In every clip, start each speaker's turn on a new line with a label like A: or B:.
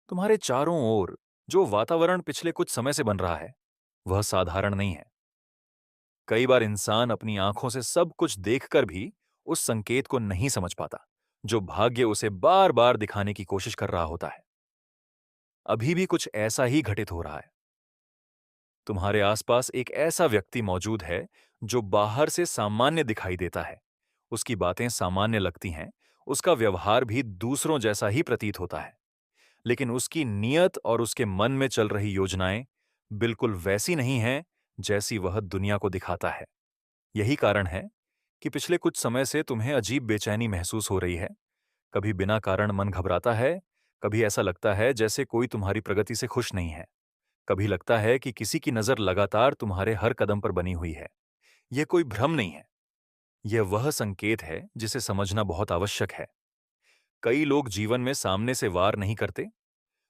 A: तुम्हारे चारों ओर जो वातावरण पिछले कुछ समय से बन रहा है वह साधारण नहीं है। कई बार इंसान अपनी आंखों से सब कुछ देखकर भी उस संकेत को नहीं समझ पाता जो भाग्य उसे बार बार दिखाने की कोशिश कर रहा होता है। अभी भी कुछ ऐसा ही घटित हो रहा है। तुम्हारे आसपास एक ऐसा व्यक्ति मौजूद है जो बाहर से सामान्य दिखाई देता है। उसकी बातें सामान्य लगती हैं, उसका व्यवहार भी दूसरों जैसा ही प्रतीत होता है, लेकिन उसकी नीयत और उसके मन में चल रही योजनाएं बिल्कुल वैसी नहीं हैं जैसी वह दुनिया को दिखाता है। यही कारण है कि पिछले कुछ समय से तुम्हें अजीब बेचैनी महसूस हो रही है। कभी बिना कारण मन घबराता है, कभी ऐसा लगता है जैसे कोई तुम्हारी प्रगति से खुश नहीं है, कभी लगता है कि किसी की नजर लगातार तुम्हारे हर कदम पर बनी हुई है। यह कोई भ्रम नहीं है, यह वह संकेत है जिसे समझना बहुत आवश्यक है। कई लोग जीवन में सामने से वार नहीं करते,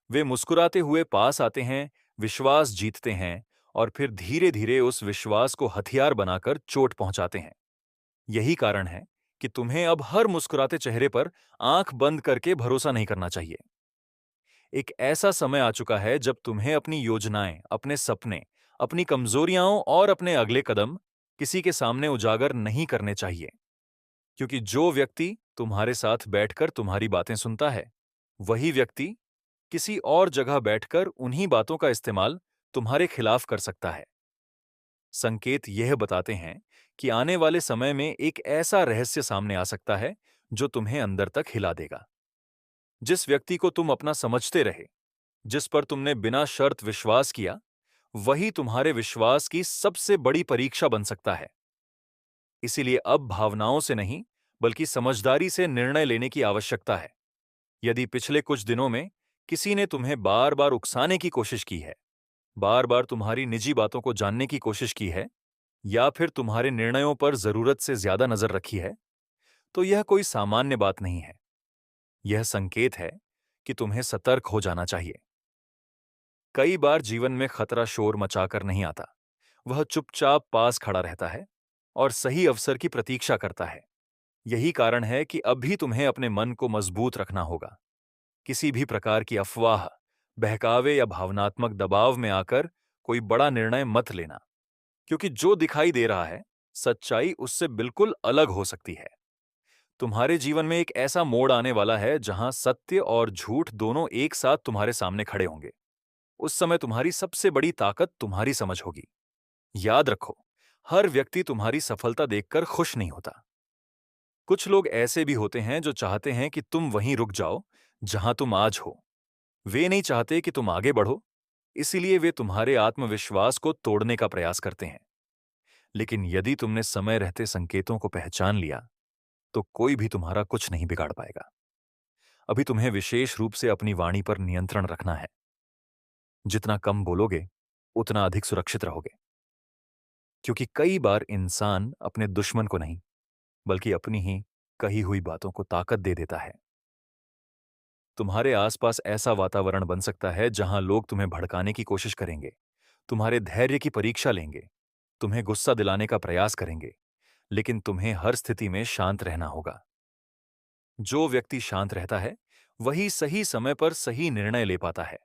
A: वे मुस्कुराते हुए पास आते हैं, विश्वास जीतते हैं और फिर धीरे धीरे उस विश्वास को हथियार बनाकर चोट पहुंचाते हैं। यही कारण है कि तुम्हें अब हर मुस्कुराते चेहरे पर आंख बंद करके भरोसा नहीं करना चाहिए। एक ऐसा समय आ चुका है जब तुम्हें अपनी योजनाएं, अपने सपने, अपनी कमजोरियां और अपने अगले कदम किसी के सामने उजागर नहीं करने चाहिए, क्योंकि जो व्यक्ति तुम्हारे साथ बैठकर तुम्हारी बातें सुनता है, वही व्यक्ति किसी और जगह बैठकर उन्हीं बातों का इस्तेमाल तुम्हारे खिलाफ कर सकता है। संकेत यह बताते हैं कि आने वाले समय में एक ऐसा रहस्य सामने आ सकता है जो तुम्हें अंदर तक हिला देगा। जिस व्यक्ति को तुम अपना समझते रहे, जिस पर तुमने बिना शर्त विश्वास किया, वही तुम्हारे विश्वास की सबसे बड़ी परीक्षा बन सकता है। इसीलिए अब भावनाओं से नहीं, बल्कि समझदारी से निर्णय लेने की आवश्यकता है। यदि पिछले कुछ दिनों में किसी ने तुम्हें बार बार उकसाने की कोशिश की है, बार बार तुम्हारी निजी बातों को जानने की कोशिश की है, या फिर तुम्हारे निर्णयों पर जरूरत से ज्यादा नजर रखी है, तो यह कोई सामान्य बात नहीं है। यह संकेत है कि तुम्हें सतर्क हो जाना चाहिए। कई बार जीवन में खतरा शोर मचाकर नहीं आता, वह चुपचाप पास खड़ा रहता है और सही अवसर की प्रतीक्षा करता है। यही कारण है कि अभी तुम्हें अपने मन को मजबूत रखना होगा। किसी भी प्रकार की अफवाह, बहकावे या भावनात्मक दबाव में आकर कोई बड़ा निर्णय मत लेना, क्योंकि जो दिखाई दे रहा है, सच्चाई उससे बिल्कुल अलग हो सकती है। तुम्हारे जीवन में एक ऐसा मोड़ आने वाला है जहां सत्य और झूठ दोनों एक साथ तुम्हारे सामने खड़े होंगे। उस समय तुम्हारी सबसे बड़ी ताकत तुम्हारी समझ होगी। याद रखो, हर व्यक्ति तुम्हारी सफलता देखकर खुश नहीं होता। कुछ लोग ऐसे भी होते हैं जो चाहते हैं कि तुम वहीं रुक जाओ जहां तुम आज हो। वे नहीं चाहते कि तुम आगे बढ़ो, इसीलिए वे तुम्हारे आत्मविश्वास को तोड़ने का प्रयास करते हैं। लेकिन यदि तुमने समय रहते संकेतों को पहचान लिया, तो कोई भी तुम्हारा कुछ नहीं बिगाड़ पाएगा। अभी तुम्हें विशेष रूप से अपनी वाणी पर नियंत्रण रखना है। जितना कम बोलोगे, उतना अधिक सुरक्षित रहोगे, क्योंकि कई बार इंसान अपने दुश्मन को नहीं, बल्कि अपनी ही कही हुई बातों को ताकत दे देता है। तुम्हारे आसपास ऐसा वातावरण बन सकता है जहां लोग तुम्हें भड़काने की कोशिश करेंगे, तुम्हारे धैर्य की परीक्षा लेंगे, तुम्हें गुस्सा दिलाने का प्रयास करेंगे, लेकिन तुम्हें हर स्थिति में शांत रहना होगा। जो व्यक्ति शांत रहता है, वही सही समय पर सही निर्णय ले पाता है।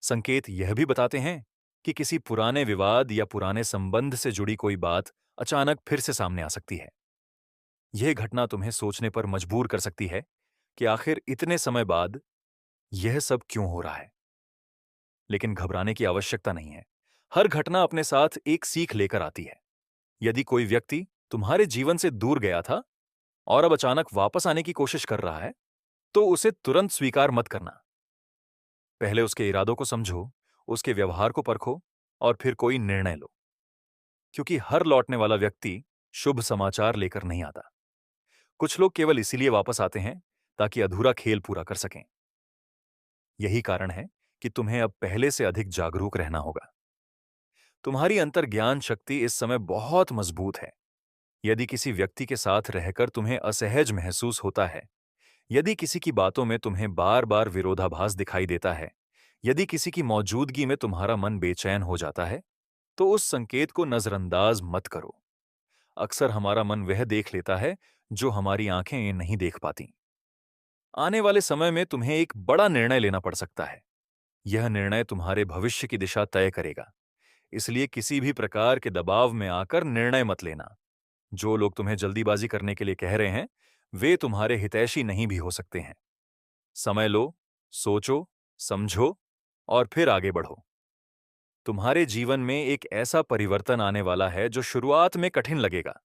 A: संकेत यह भी बताते हैं कि किसी पुराने विवाद या पुराने संबंध से जुड़ी कोई बात अचानक फिर से सामने आ सकती है। यह घटना तुम्हें सोचने पर मजबूर कर सकती है कि आखिर इतने समय बाद यह सब क्यों हो रहा है। लेकिन घबराने की आवश्यकता नहीं है। हर घटना अपने साथ एक सीख लेकर आती है। यदि कोई व्यक्ति तुम्हारे जीवन से दूर गया था और अब अचानक वापस आने की कोशिश कर रहा है, तो उसे तुरंत स्वीकार मत करना। पहले उसके इरादों को समझो, उसके व्यवहार को परखो और फिर कोई निर्णय लो, क्योंकि हर लौटने वाला व्यक्ति शुभ समाचार लेकर नहीं आता। कुछ लोग केवल इसीलिए वापस आते हैं ताकि अधूरा खेल पूरा कर सकें। यही कारण है कि तुम्हें अब पहले से अधिक जागरूक रहना होगा। तुम्हारी अंतर्ज्ञान शक्ति इस समय बहुत मजबूत है। यदि किसी व्यक्ति के साथ रहकर तुम्हें असहज महसूस होता है, यदि किसी की बातों में तुम्हें बार बार विरोधाभास दिखाई देता है, यदि किसी की मौजूदगी में तुम्हारा मन बेचैन हो जाता है, तो उस संकेत को नजरअंदाज मत करो। अक्सर हमारा मन वह देख लेता है जो हमारी आंखें नहीं देख पाती। आने वाले समय में तुम्हें एक बड़ा निर्णय लेना पड़ सकता है। यह निर्णय तुम्हारे भविष्य की दिशा तय करेगा। इसलिए किसी भी प्रकार के दबाव में आकर निर्णय मत लेना। जो लोग तुम्हें जल्दीबाजी करने के लिए कह रहे हैं, वे तुम्हारे हितैषी नहीं भी हो सकते हैं। समय लो, सोचो, समझो और फिर आगे बढ़ो। तुम्हारे जीवन में एक ऐसा परिवर्तन आने वाला है जो शुरुआत में कठिन लगेगा,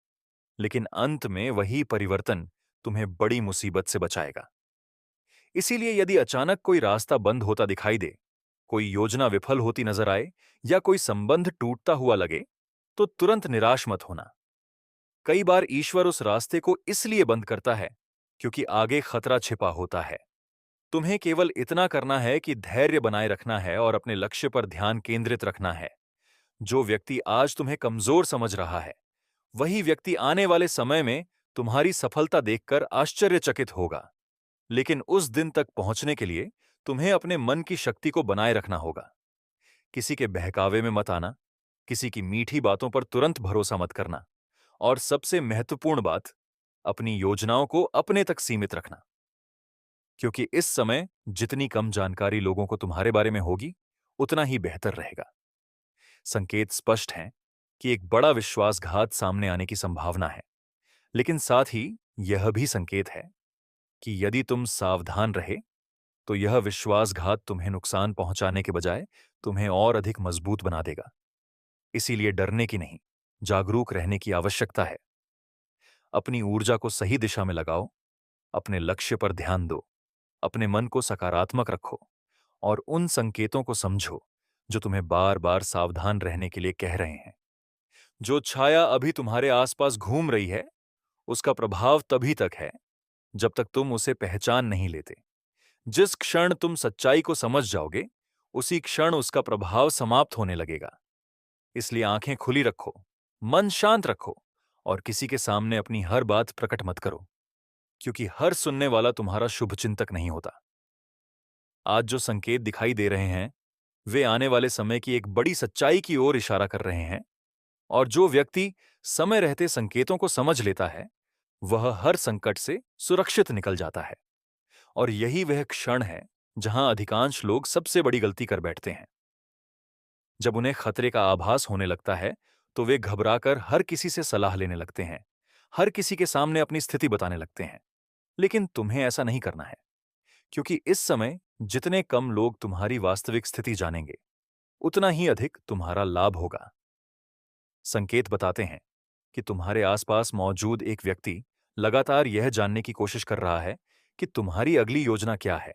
A: लेकिन अंत में वही परिवर्तन तुम्हें बड़ी मुसीबत से बचाएगा। इसीलिए यदि अचानक कोई रास्ता बंद होता दिखाई दे, कोई योजना विफल होती नजर आए या कोई संबंध टूटता हुआ लगे, तो तुरंत निराश मत होना। कई बार ईश्वर उस रास्ते को इसलिए बंद करता है क्योंकि आगे खतरा छिपा होता है। तुम्हें केवल इतना करना है कि धैर्य बनाए रखना है और अपने लक्ष्य पर ध्यान केंद्रित रखना है। जो व्यक्ति आज तुम्हें कमजोर समझ रहा है, वही व्यक्ति आने वाले समय में तुम्हारी सफलता देखकर आश्चर्यचकित होगा। लेकिन उस दिन तक पहुंचने के लिए तुम्हें अपने मन की शक्ति को बनाए रखना होगा। किसी के बहकावे में मत आना, किसी की मीठी बातों पर तुरंत भरोसा मत करना और सबसे महत्वपूर्ण बात, अपनी योजनाओं को अपने तक सीमित रखना। क्योंकि इस समय जितनी कम जानकारी लोगों को तुम्हारे बारे में होगी, उतना ही बेहतर रहेगा। संकेत स्पष्ट हैं कि एक बड़ा विश्वासघात सामने आने की संभावना है, लेकिन साथ ही यह भी संकेत है कि यदि तुम सावधान रहे, तो यह विश्वासघात तुम्हें नुकसान पहुंचाने के बजाय तुम्हें और अधिक मजबूत बना देगा। इसीलिए डरने की नहीं, जागरूक रहने की आवश्यकता है। अपनी ऊर्जा को सही दिशा में लगाओ, अपने लक्ष्य पर ध्यान दो, अपने मन को सकारात्मक रखो और उन संकेतों को समझो जो तुम्हें बार बार सावधान रहने के लिए कह रहे हैं। जो छाया अभी तुम्हारे आसपास घूम रही है, उसका प्रभाव तभी तक है जब तक तुम उसे पहचान नहीं लेते। जिस क्षण तुम सच्चाई को समझ जाओगे, उसी क्षण उसका प्रभाव समाप्त होने लगेगा। इसलिए आंखें खुली रखो, मन शांत रखो और किसी के सामने अपनी हर बात प्रकट मत करो, क्योंकि हर सुनने वाला तुम्हारा शुभचिंतक नहीं होता। आज जो संकेत दिखाई दे रहे हैं, वे आने वाले समय की एक बड़ी सच्चाई की ओर इशारा कर रहे हैं, और जो व्यक्ति समय रहते संकेतों को समझ लेता है, वह हर संकट से सुरक्षित निकल जाता है। और यही वह क्षण है जहां अधिकांश लोग सबसे बड़ी गलती कर बैठते हैं। जब उन्हें खतरे का आभास होने लगता है, तो वे घबराकर हर किसी से सलाह लेने लगते हैं, हर किसी के सामने अपनी स्थिति बताने लगते हैं। लेकिन तुम्हें ऐसा नहीं करना है, क्योंकि इस समय जितने कम लोग तुम्हारी वास्तविक स्थिति जानेंगे, उतना ही अधिक तुम्हारा लाभ होगा। संकेत बताते हैं कि तुम्हारे आसपास मौजूद एक व्यक्ति लगातार यह जानने की कोशिश कर रहा है कि तुम्हारी अगली योजना क्या है,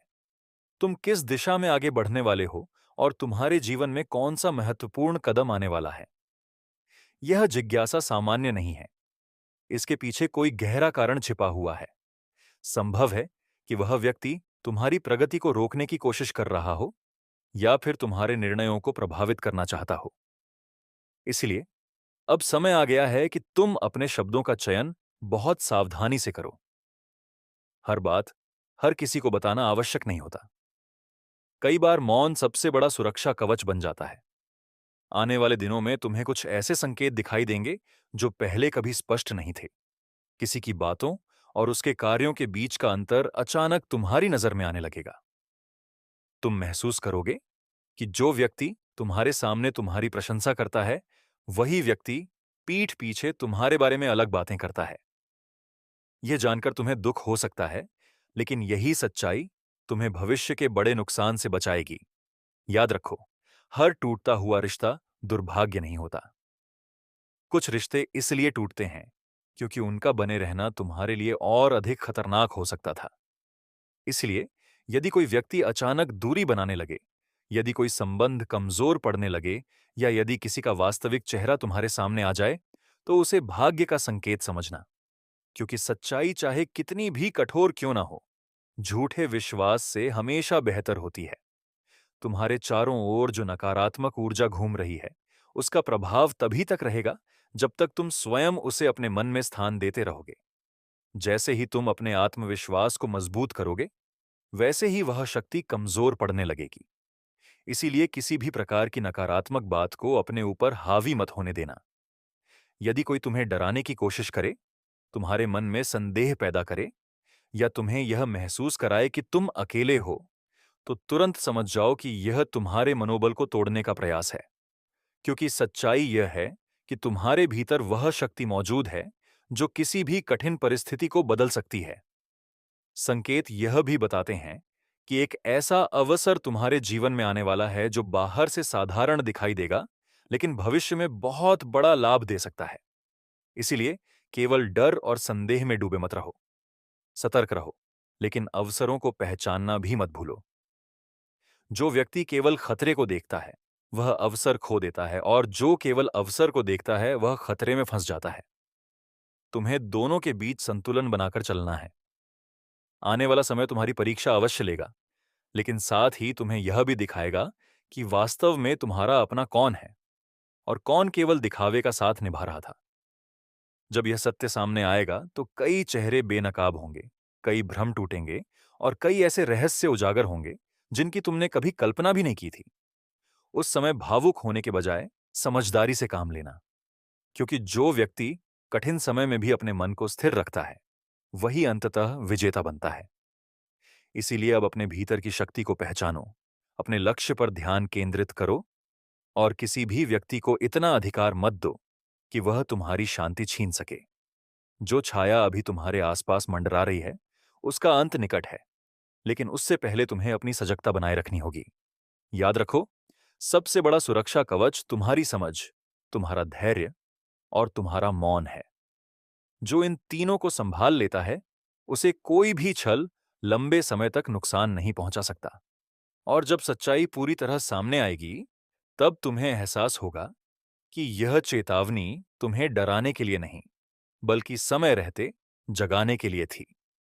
A: तुम किस दिशा में आगे बढ़ने वाले हो और तुम्हारे जीवन में कौन सा महत्वपूर्ण कदम आने वाला है। यह जिज्ञासा सामान्य नहीं है, इसके पीछे कोई गहरा कारण छिपा हुआ है। संभव है कि वह व्यक्ति तुम्हारी प्रगति को रोकने की कोशिश कर रहा हो या फिर तुम्हारे निर्णयों को प्रभावित करना चाहता हो। इसलिए अब समय आ गया है कि तुम अपने शब्दों का चयन बहुत सावधानी से करो। हर बात हर किसी को बताना आवश्यक नहीं होता। कई बार मौन सबसे बड़ा सुरक्षा कवच बन जाता है। आने वाले दिनों में तुम्हें कुछ ऐसे संकेत दिखाई देंगे जो पहले कभी स्पष्ट नहीं थे। किसी की बातों और उसके कार्यों के बीच का अंतर अचानक तुम्हारी नजर में आने लगेगा। तुम महसूस करोगे कि जो व्यक्ति तुम्हारे सामने तुम्हारी प्रशंसा करता है, वही व्यक्ति पीठ पीछे तुम्हारे बारे में अलग बातें करता है। यह जानकर तुम्हें दुख हो सकता है, लेकिन यही सच्चाई तुम्हें भविष्य के बड़े नुकसान से बचाएगी। याद रखो, हर टूटता हुआ रिश्ता दुर्भाग्य नहीं होता। कुछ रिश्ते इसलिए टूटते हैं क्योंकि उनका बने रहना तुम्हारे लिए और अधिक खतरनाक हो सकता था। इसलिए यदि कोई व्यक्ति अचानक दूरी बनाने लगे, यदि कोई संबंध कमजोर पड़ने लगे या यदि किसी का वास्तविक चेहरा तुम्हारे सामने आ जाए, तो उसे भाग्य का संकेत समझना। क्योंकि सच्चाई चाहे कितनी भी कठोर क्यों ना हो, झूठे विश्वास से हमेशा बेहतर होती है। तुम्हारे चारों ओर जो नकारात्मक ऊर्जा घूम रही है, उसका प्रभाव तभी तक रहेगा जब तक तुम स्वयं उसे अपने मन में स्थान देते रहोगे। जैसे ही तुम अपने आत्मविश्वास को मजबूत करोगे, वैसे ही वह शक्ति कमजोर पड़ने लगेगी। इसीलिए किसी भी प्रकार की नकारात्मक बात को अपने ऊपर हावी मत होने देना। यदि कोई तुम्हें डराने की कोशिश करे, तुम्हारे मन में संदेह पैदा करे या तुम्हें यह महसूस कराए कि तुम अकेले हो, तो तुरंत समझ जाओ कि यह तुम्हारे मनोबल को तोड़ने का प्रयास है। क्योंकि सच्चाई यह है कि तुम्हारे भीतर वह शक्ति मौजूद है जो किसी भी कठिन परिस्थिति को बदल सकती है। संकेत यह भी बताते हैं कि एक ऐसा अवसर तुम्हारे जीवन में आने वाला है जो बाहर से साधारण दिखाई देगा, लेकिन भविष्य में बहुत बड़ा लाभ दे सकता है। इसीलिए केवल डर और संदेह में डूबे मत रहो। सतर्क रहो, लेकिन अवसरों को पहचानना भी मत भूलो। जो व्यक्ति केवल खतरे को देखता है, वह अवसर खो देता है, और जो केवल अवसर को देखता है, वह खतरे में फंस जाता है। तुम्हें दोनों के बीच संतुलन बनाकर चलना है। आने वाला समय तुम्हारी परीक्षा अवश्य लेगा, लेकिन साथ ही तुम्हें यह भी दिखाएगा कि वास्तव में तुम्हारा अपना कौन है और कौन केवल दिखावे का साथ निभा रहा था। जब यह सत्य सामने आएगा तो कई चेहरे बेनकाब होंगे, कई भ्रम टूटेंगे और कई ऐसे रहस्य उजागर होंगे जिनकी तुमने कभी कल्पना भी नहीं की थी। उस समय भावुक होने के बजाय समझदारी से काम लेना, क्योंकि जो व्यक्ति कठिन समय में भी अपने मन को स्थिर रखता है, वही अंततः विजेता बनता है। इसीलिए अब अपने भीतर की शक्ति को पहचानो, अपने लक्ष्य पर ध्यान केंद्रित करो और किसी भी व्यक्ति को इतना अधिकार मत दो कि वह तुम्हारी शांति छीन सके। जो छाया अभी तुम्हारे आसपास मंडरा रही है, उसका अंत निकट है, लेकिन उससे पहले तुम्हें अपनी सजगता बनाए रखनी होगी। याद रखो, सबसे बड़ा सुरक्षा कवच तुम्हारी समझ, तुम्हारा धैर्य और तुम्हारा मौन है। जो इन तीनों को संभाल लेता है, उसे कोई भी छल लंबे समय तक नुकसान नहीं पहुंचा सकता। और जब सच्चाई पूरी तरह सामने आएगी, तब तुम्हें एहसास होगा कि यह चेतावनी तुम्हें डराने के लिए नहीं, बल्कि समय रहते जगाने के लिए थी।